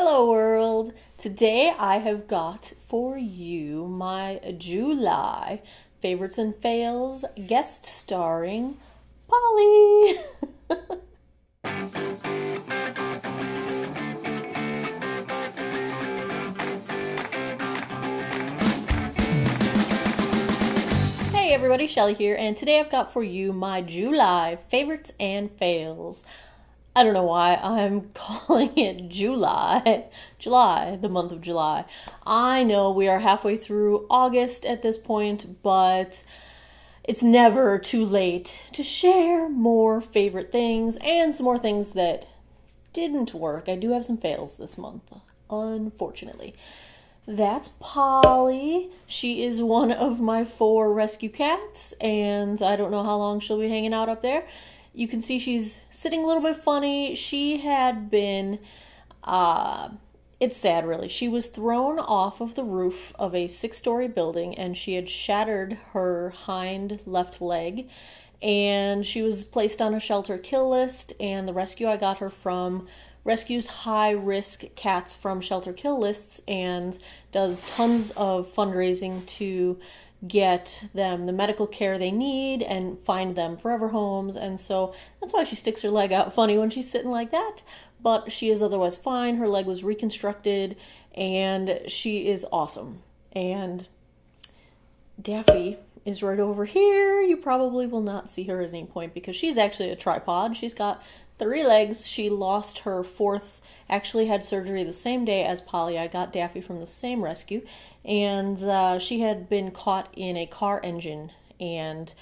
Hello world! Today I have got for you my July favorites and fails guest starring Polly! Hey everybody, Shelly here, and today I've got for you my July favorites and fails. I don't know why I'm calling it July. July, the month of July. I know we are halfway through August at this point, but it's never too late to share more favorite things and some more things that didn't work. I do have some fails this month, unfortunately. That's Polly. She is one of my 4 rescue cats, and I don't know how long she'll be hanging out up there. You can see she's sitting a little bit funny. She had been, it's sad really. She was thrown off of the roof of a 6-story building and she had shattered her hind left leg. And she was placed on a shelter kill list, and the rescue I got her from rescues high-risk cats from shelter kill lists and does tons of fundraising to get them the medical care they need and find them forever homes. And so that's why she sticks her leg out funny when she's sitting like that, but she is otherwise fine. Her leg was reconstructed and she is awesome. And Daffy is right over here. You probably will not see her at any point because she's actually a tripod. She's got 3 legs. She lost her 4th, actually had surgery the same day as Polly. I got Daffy from the same rescue, and she had been caught in a car engine and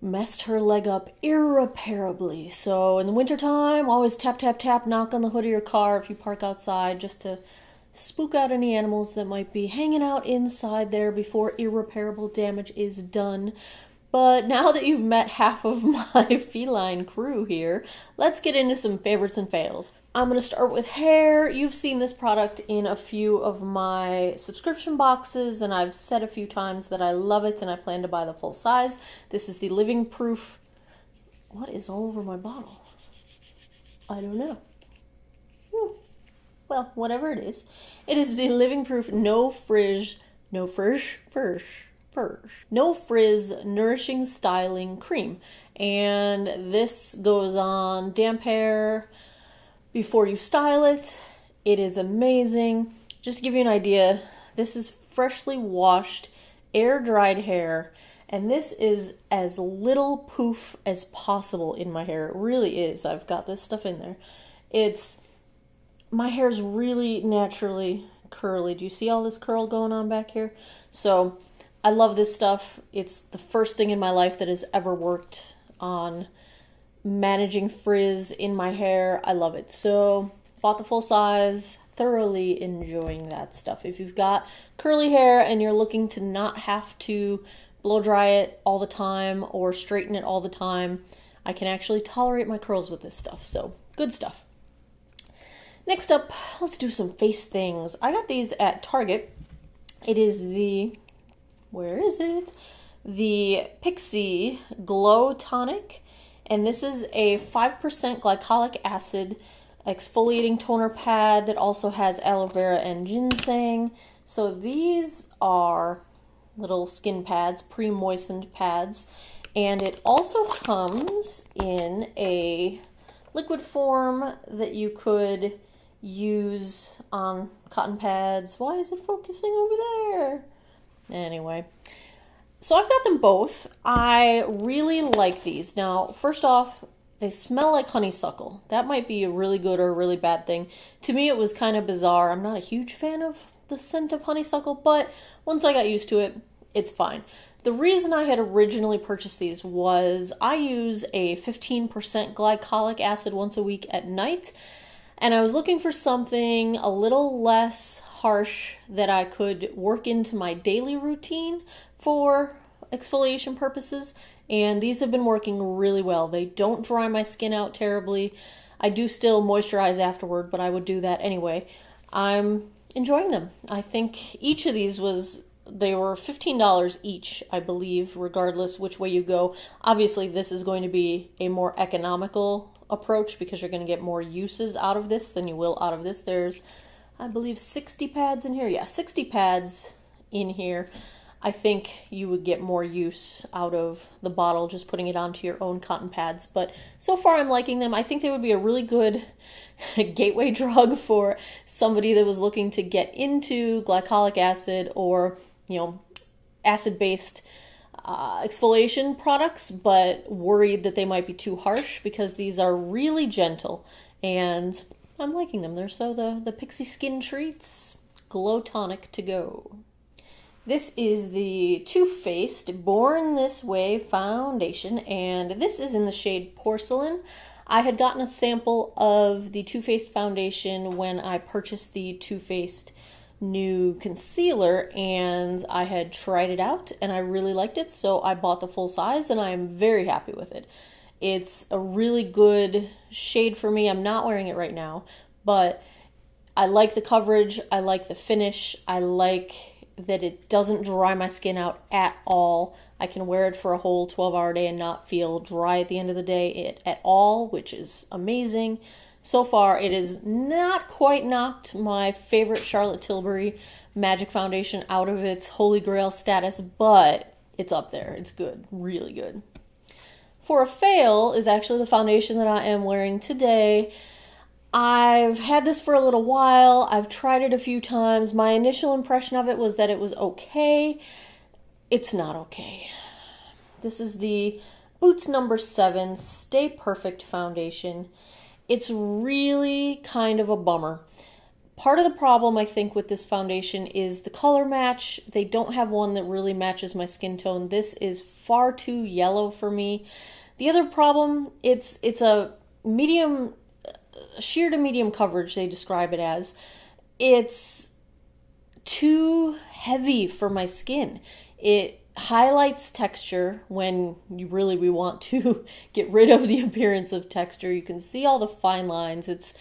messed her leg up irreparably. So in the wintertime, always tap, tap, tap, knock on the hood of your car if you park outside, just to spook out any animals that might be hanging out inside there before irreparable damage is done. But now that you've met half of my feline crew here, let's get into some favorites and fails. I'm going to start with hair. You've seen this product in a few of my subscription boxes, and I've said a few times that I love it and I plan to buy the full size. This is the Living Proof. What is all over my bottle? I don't know. Well, whatever it is the Living Proof No Frizz Nourishing Styling Cream. And this goes on damp hair before you style it. It is amazing. Just to give you an idea, this is freshly washed, air-dried hair, and this is as little poof as possible in my hair. It really is. I've got this stuff in there. My hair's really naturally curly. Do you see all this curl going on back here? So I love this stuff. It's the first thing in my life that has ever worked on managing frizz in my hair. I love it. So bought the full size, thoroughly enjoying that stuff. If you've got curly hair and you're looking to not have to blow dry it all the time or straighten it all the time, I can actually tolerate my curls with this stuff. So good stuff. Next up, let's do some face things. I got these at Target. It is the, where is it? The Pixi Glow Tonic. And this is a 5% glycolic acid exfoliating toner pad that also has aloe vera and ginseng. So these are little skin pads, pre-moistened pads. And it also comes in a liquid form that you could use on cotton pads. Why is it focusing over there? Anyway, so I've got them both. I really like these. Now, first off, they smell like honeysuckle. That might be a really good or a really bad thing. To me, it was kind of bizarre. I'm not a huge fan of the scent of honeysuckle, but once I got used to it, it's fine. The reason I had originally purchased these was I use a 15% glycolic acid once a week at night, and I was looking for something a little less harsh that I could work into my daily routine for exfoliation purposes, and these have been working really well. They don't dry my skin out terribly. I do still moisturize afterward, but I would do that anyway. I'm enjoying them. I think each of these they were $15 each, I believe, regardless which way you go. Obviously, this is going to be a more economical approach because you're going to get more uses out of this than you will out of this. There's, I believe, 60 pads in here. Yeah, 60 pads in here. I think you would get more use out of the bottle just putting it onto your own cotton pads. But so far I'm liking them. I think they would be a really good gateway drug for somebody that was looking to get into glycolic acid or, you know, acid-based exfoliation products, but worried that they might be too harsh, because these are really gentle and I'm liking them. They're so the Pixi Skin Treats Glow Tonic to go. This is the Too Faced Born This Way foundation, and this is in the shade Porcelain. I had gotten a sample of the Too Faced foundation when I purchased the Too Faced new concealer, and I had tried it out and I really liked it, so I bought the full size and I'm very happy with it. It's a really good shade for me. I'm not wearing it right now, but I like the coverage, I like the finish, I like that it doesn't dry my skin out at all. I can wear it for a whole 12-hour day and not feel dry at the end of the day at all, which is amazing. So far, it has not quite knocked my favorite Charlotte Tilbury Magic Foundation out of its holy grail status, but it's up there. It's good, really good. For a fail is actually the foundation that I am wearing today. I've had this for a little while. I've tried it a few times. My initial impression of it was that it was okay. It's not okay. This is the Boots No. 7 Stay Perfect foundation. It's really kind of a bummer. Part of the problem, I think, with this foundation is the color match. They don't have one that really matches my skin tone. This is far too yellow for me. The other problem, it's a medium, sheer to medium coverage, they describe it as. It's too heavy for my skin. It highlights texture when we want to get rid of the appearance of texture. You can see all the fine lines. It's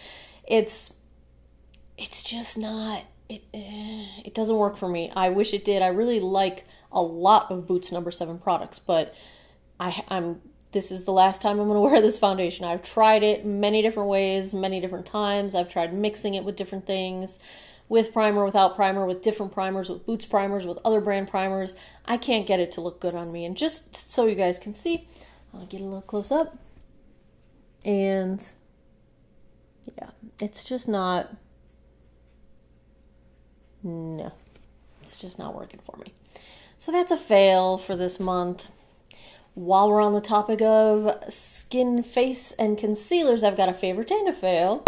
just not, it doesn't work for me. I wish it did. I really like a lot of Boots No. 7 products, but this is the last time I'm going to wear this foundation. I've tried it many different ways, many different times. I've tried mixing it with different things, with primer, without primer, with different primers, with Boots primers, with other brand primers. I can't get it to look good on me. And just so you guys can see, I'll get a little close up. And yeah, it's just not, no, it's just not working for me. So that's a fail for this month. While we're on the topic of skin, face, and concealers, I've got a favorite and a fail.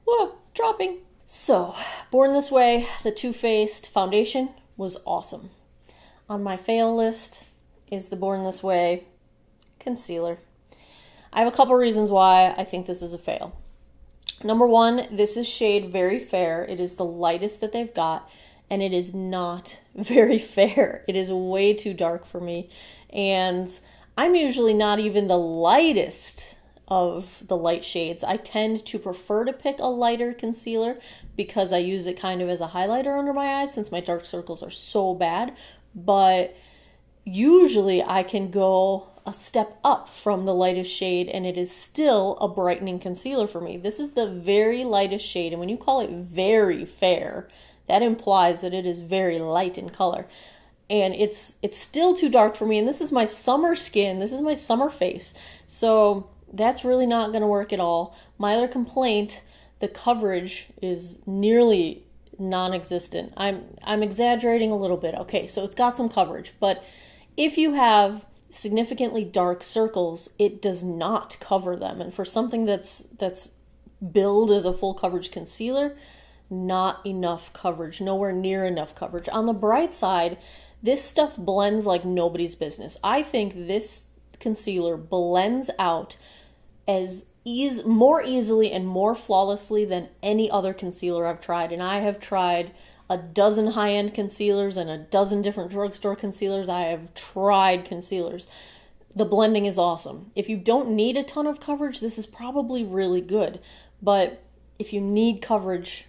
Whoa, dropping. So, Born This Way, the Too Faced foundation was awesome. On my fail list is the Born This Way concealer. I have a couple reasons why I think this is a fail. Number one, this is shade Very Fair. It is the lightest that they've got, and it is not very fair. It is way too dark for me, and I'm usually not even the lightest of the light shades. I tend to prefer to pick a lighter concealer because I use it kind of as a highlighter under my eyes since my dark circles are so bad. But usually I can go a step up from the lightest shade and it is still a brightening concealer for me. This is the very lightest shade, and when you call it very fair, that implies that it is very light in color. And it's still too dark for me, and this is my summer skin, this is my summer face. So that's really not going to work at all. My other complaint, the coverage is nearly non-existent. I'm exaggerating a little bit. Okay, so it's got some coverage, but if you have significantly dark circles, it does not cover them. And for something that's billed as a full coverage concealer, not enough coverage, nowhere near enough coverage. On the bright side, this stuff blends like nobody's business. I think this concealer blends out more easily and more flawlessly than any other concealer I've tried. And I have tried a dozen high-end concealers and a dozen different drugstore concealers. I have tried concealers. The blending is awesome. If you don't need a ton of coverage, this is probably really good. But if you need coverage,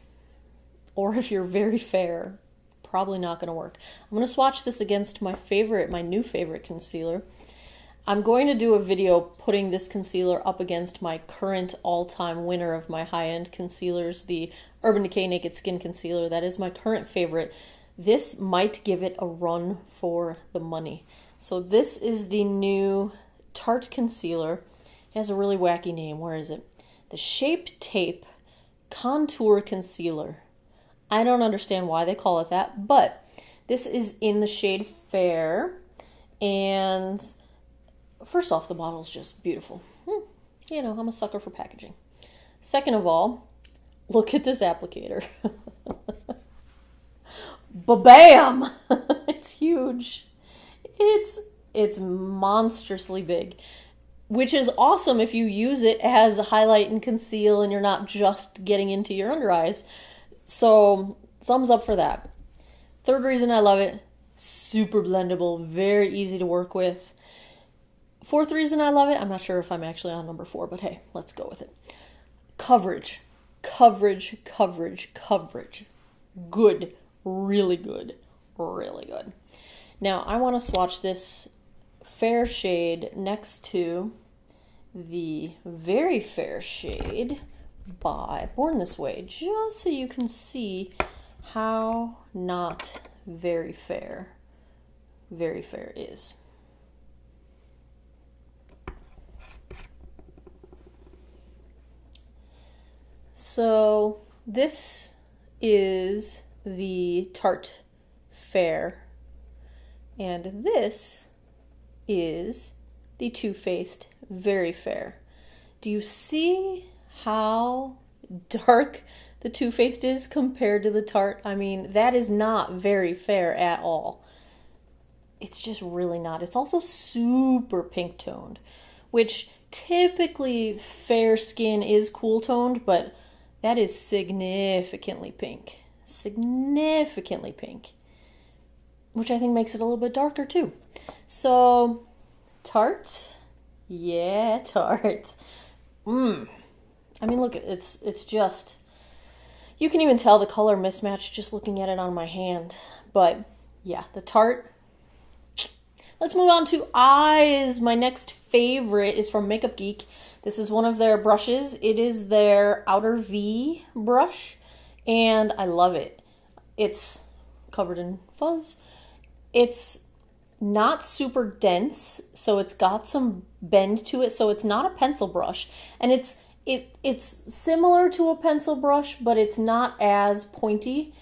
or if you're very fair, probably not going to work. I'm going to swatch this against my new favorite concealer. I'm going to do a video putting this concealer up against my current all-time winner of my high-end concealers, the Urban Decay Naked Skin Concealer. That is my current favorite. This might give it a run for the money. So this is the new Tarte concealer. It has a really wacky name. Where is it? The Shape Tape Contour Concealer. I don't understand why they call it that, but this is in the shade Fair. And first off, the bottle's just beautiful. You know, I'm a sucker for packaging. Second of all, look at this applicator. Ba-bam! It's huge. It's monstrously big, which is awesome if you use it as a highlight and conceal and you're not just getting into your under eyes. So thumbs up for that. Third reason I love it, super blendable, very easy to work with. Fourth reason I love it, I'm not sure if I'm actually on number 4, but hey, let's go with it. Coverage. Coverage, coverage, coverage. Good. Really good. Really good. Now, I want to swatch this fair shade next to the very fair shade by Born This Way, just so you can see how not very fair is. So this is the Tarte Fair, and this is the Too Faced Very Fair. Do you see how dark the Too Faced is compared to the Tarte? I mean, that is not very fair at all. It's just really not. It's also super pink toned, which typically fair skin is cool toned, but that is significantly pink. Significantly pink. Which I think makes it a little bit darker too. So, Tarte. Yeah, Tarte. I mean, look, it's just... You can even tell the color mismatch just looking at it on my hand. But, yeah, the Tarte. Let's move on to eyes. My next favorite is from Makeup Geek. This is one of their brushes. It is their Outer V brush, and I love it. It's covered in fuzz. It's not super dense, so it's got some bend to it, so it's not a pencil brush. And it's similar to a pencil brush, but it's not as pointy.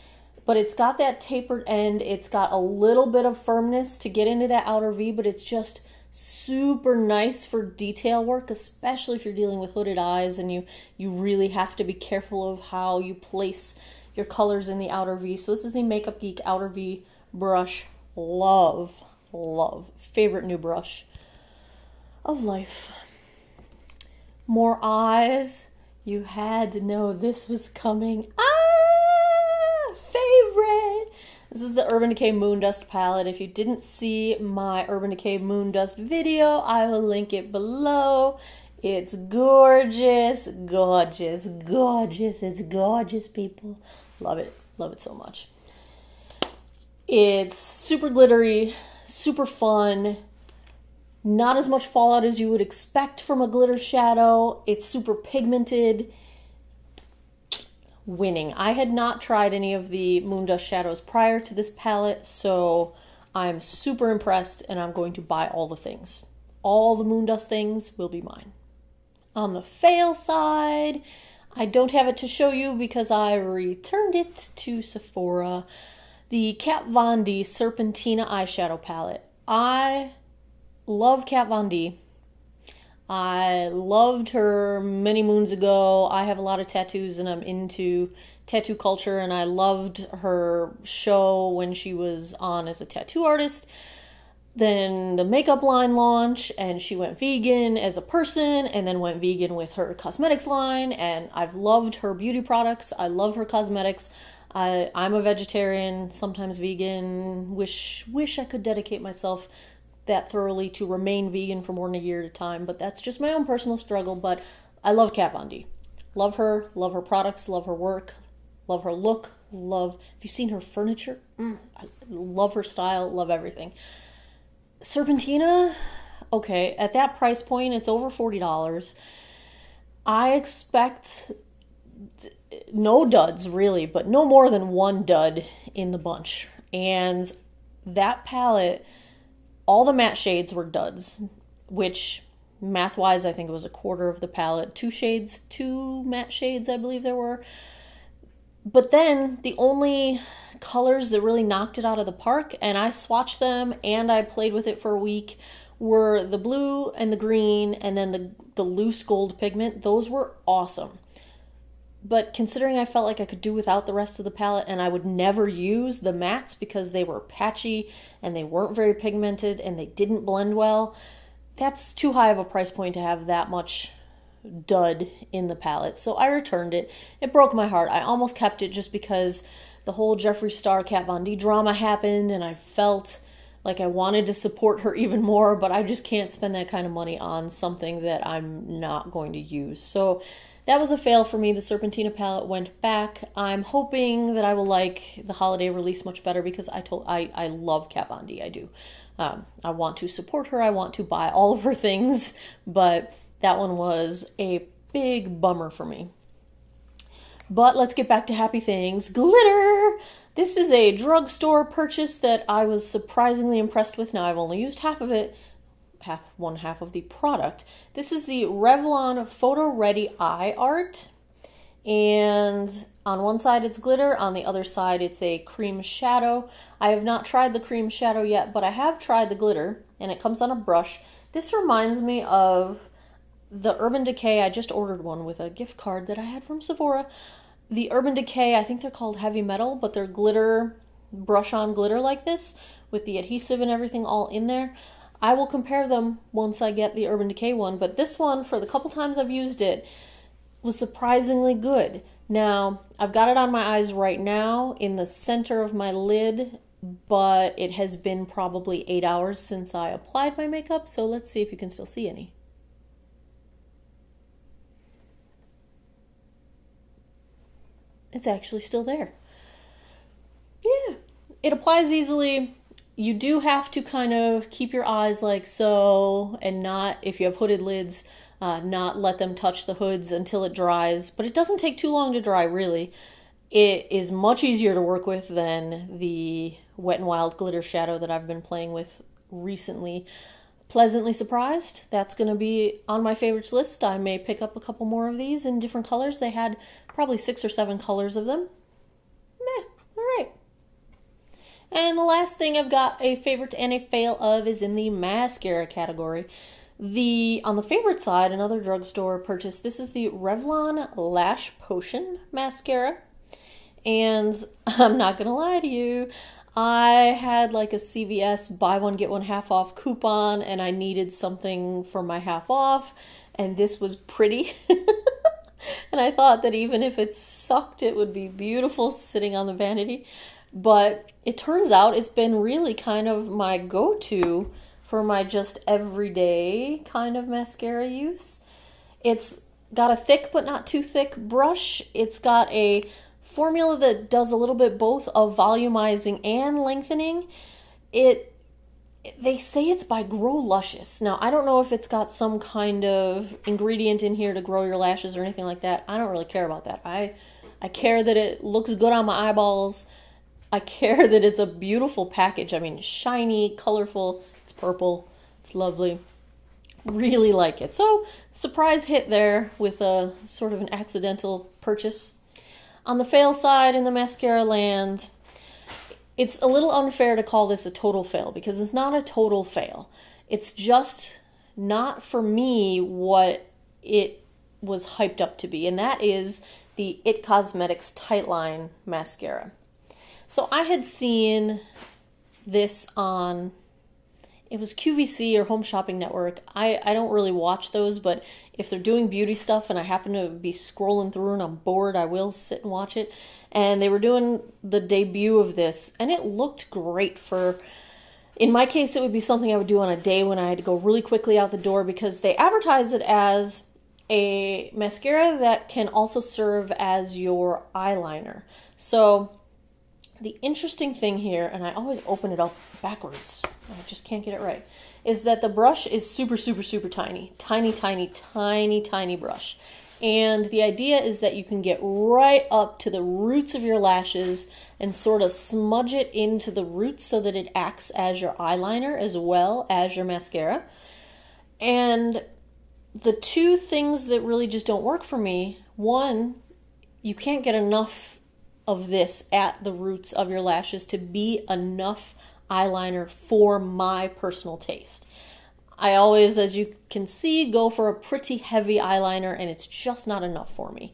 But it's got that tapered end. It's got a little bit of firmness to get into that outer V, but it's just super nice for detail work, especially if you're dealing with hooded eyes and you really have to be careful of how you place your colors in the outer V. So this is the Makeup Geek Outer V brush. Love. Favorite new brush of life. More eyes. You had to know this was coming. Favorite. This is the Urban Decay Moondust palette. If you didn't see my Urban Decay Moondust video, I will link it below. It's gorgeous, gorgeous, gorgeous. It's gorgeous, people. Love it. Love it so much. It's super glittery, super fun. Not as much fallout as you would expect from a glitter shadow. It's super pigmented. Winning. I had not tried any of the Moondust shadows prior to this palette, so I'm super impressed and I'm going to buy all the things. All the Moondust things will be mine. On the fail side, I don't have it to show you because I returned it to Sephora. The Kat Von D Serpentina eyeshadow palette. I love Kat Von D. I loved her many moons ago. I have a lot of tattoos and I'm into tattoo culture, and I loved her show when she was on as a tattoo artist. Then the makeup line launched and she went vegan as a person and then went vegan with her cosmetics line, and I've loved her beauty products. I love her cosmetics. I'm a vegetarian, sometimes vegan. Wish I could dedicate myself that thoroughly to remain vegan for more than a year at a time, but that's just my own personal struggle. But I love Kat Von D. Love her products, love her work, love her look, have you seen her furniture? I love her style, love everything. Serpentina, okay, at that price point, it's over $40. I expect no duds really, but no more than one dud in the bunch. And that palette, all the matte shades were duds, which math-wise I think it was a quarter of the palette. Two matte shades I believe there were. But then the only colors that really knocked it out of the park, and I swatched them and I played with it for a week, were the blue and the green, and then the loose gold pigment. Those were awesome. But considering I felt like I could do without the rest of the palette, and I would never use the mattes because they were patchy and they weren't very pigmented and they didn't blend well, that's too high of a price point to have that much dud in the palette. So I returned it. It broke my heart. I almost kept it just because the whole Jeffree Star Kat Von D drama happened and I felt like I wanted to support her even more, but I just can't spend that kind of money on something that I'm not going to use. So that was a fail for me. The Serpentina palette went back. I'm hoping that I will like the holiday release much better because I love Kat Von D. I do. I want to support her. I want to buy all of her things, but that one was a big bummer for me. But let's get back to happy things. Glitter! This is a drugstore purchase that I was surprisingly impressed with. Now, I've only used half of it, one half of the product. This is the Revlon Photo Ready Eye Art. And on one side it's glitter, on the other side it's a cream shadow. I have not tried the cream shadow yet, but I have tried the glitter, and it comes on a brush. This reminds me of the Urban Decay. I just ordered one with a gift card that I had from Sephora. The Urban Decay, I think they're called Heavy Metal, but they're glitter, brush-on glitter like this, with the adhesive and everything all in there. I will compare them once I get the Urban Decay one, but this one, for the couple times I've used it, was surprisingly good. Now, I've got it on my eyes right now in the center of my lid, but it has been probably 8 hours since I applied my makeup, so let's see if you can still see any. It's actually still there. Yeah, it applies easily. You do have to kind of keep your eyes like so, and not, if you have hooded lids, not let them touch the hoods until it dries. But it doesn't take too long to dry, really. It is much easier to work with than the Wet n Wild glitter shadow that I've been playing with recently. Pleasantly surprised. That's going to be on my favorites list. I may pick up a couple more of these in different colors. They had probably 6 or 7 colors of them. Meh, all right. And the last thing I've got a favorite and a fail of is in the mascara category. On the favorite side, another drugstore purchase. This is the Revlon Lash Potion Mascara. And I'm not going to lie to you, I had like a CVS buy one get one half off coupon, and I needed something for my half off, and this was pretty. And I thought that even if it sucked, it would be beautiful sitting on the vanity. But it turns out it's been really kind of my go-to for my just everyday kind of mascara use. It's got a thick but not too thick brush. It's got a formula that does a little bit both of volumizing and lengthening. They say it's by Grow Luscious. Now, I don't know if it's got some kind of ingredient in here to grow your lashes or anything like that. I don't really care about that. I care that it looks good on my eyeballs. I care that it's a beautiful package. I mean, shiny, colorful. It's purple. It's lovely. Really like it. So, surprise hit there with a sort of an accidental purchase. On the fail side in the mascara land, it's a little unfair to call this a total fail because it's not a total fail. It's just not for me what it was hyped up to be, and that is the IT Cosmetics Tightline mascara. So I had seen this on, it was QVC or Home Shopping Network. I don't really watch those, but if they're doing beauty stuff and I happen to be scrolling through and I'm bored, I will sit and watch it. And they were doing the debut of this, and it looked great for, in my case, it would be something I would do on a day when I had to go really quickly out the door, because they advertise it as a mascara that can also serve as your eyeliner. So the interesting thing here, and I always open it up backwards, I just can't get it right, is that the brush is super, super, super tiny. Tiny, tiny, tiny, tiny brush. And the idea is that you can get right up to the roots of your lashes and sort of smudge it into the roots so that it acts as your eyeliner as well as your mascara. And the two things that really just don't work for me, one, you can't get enough of this at the roots of your lashes to be enough eyeliner for my personal taste. I always, as you can see, go for a pretty heavy eyeliner, and it's just not enough for me.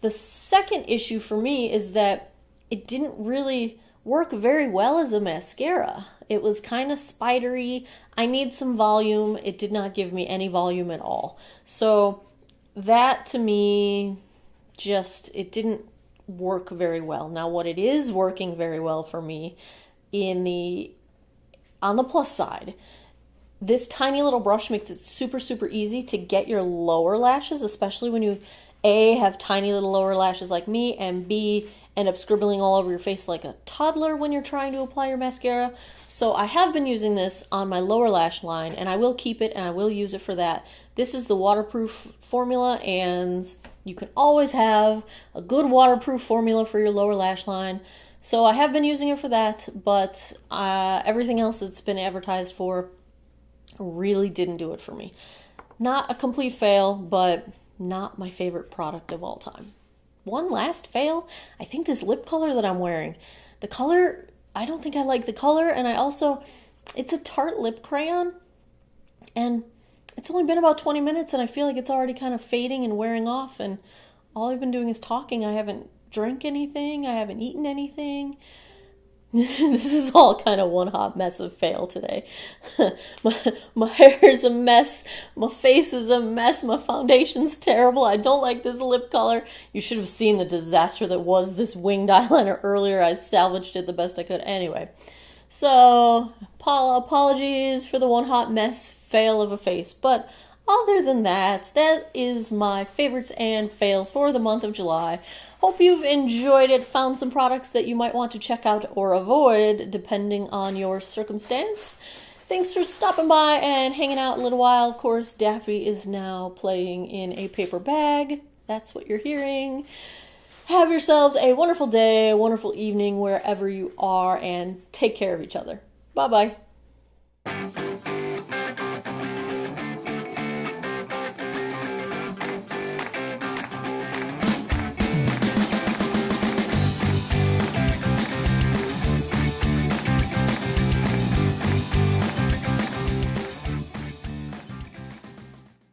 The second issue for me is that it didn't really work very well as a mascara. It was kind of spidery. I need some volume. It did not give me any volume at all. So that to me, it didn't work very well. Now what it is working very well for me on the plus side, this tiny little brush makes it super, super easy to get your lower lashes, especially when you, A, have tiny little lower lashes like me, and B, end up scribbling all over your face like a toddler when you're trying to apply your mascara. So I have been using this on my lower lash line, and I will keep it and I will use it for that. This is the waterproof formula, and you can always have a good waterproof formula for your lower lash line. So I have been using it for that, but everything else that's been advertised for really didn't do it for me. Not a complete fail, but not my favorite product of all time. One last fail, I think this lip color that I'm wearing. The color, I don't think I like the color, and it's a Tarte lip crayon, and it's only been about 20 minutes, and I feel like it's already kind of fading and wearing off, and all I've been doing is talking. I haven't drank anything, I haven't eaten anything. This is all kind of one hot mess of fail today. my hair is a mess. My face is a mess. My foundation's terrible. I don't like this lip color. You should have seen the disaster that was this winged eyeliner earlier. I salvaged it the best I could. Anyway, so apologies for the one hot mess fail of a face. But other than that, that is my favorites and fails for the month of July. Hope you've enjoyed it, found some products that you might want to check out or avoid depending on your circumstance. Thanks for stopping by and hanging out a little while. Of course, Daffy is now playing in a paper bag. That's what you're hearing. Have yourselves a wonderful day, a wonderful evening wherever you are, and take care of each other. Bye-bye.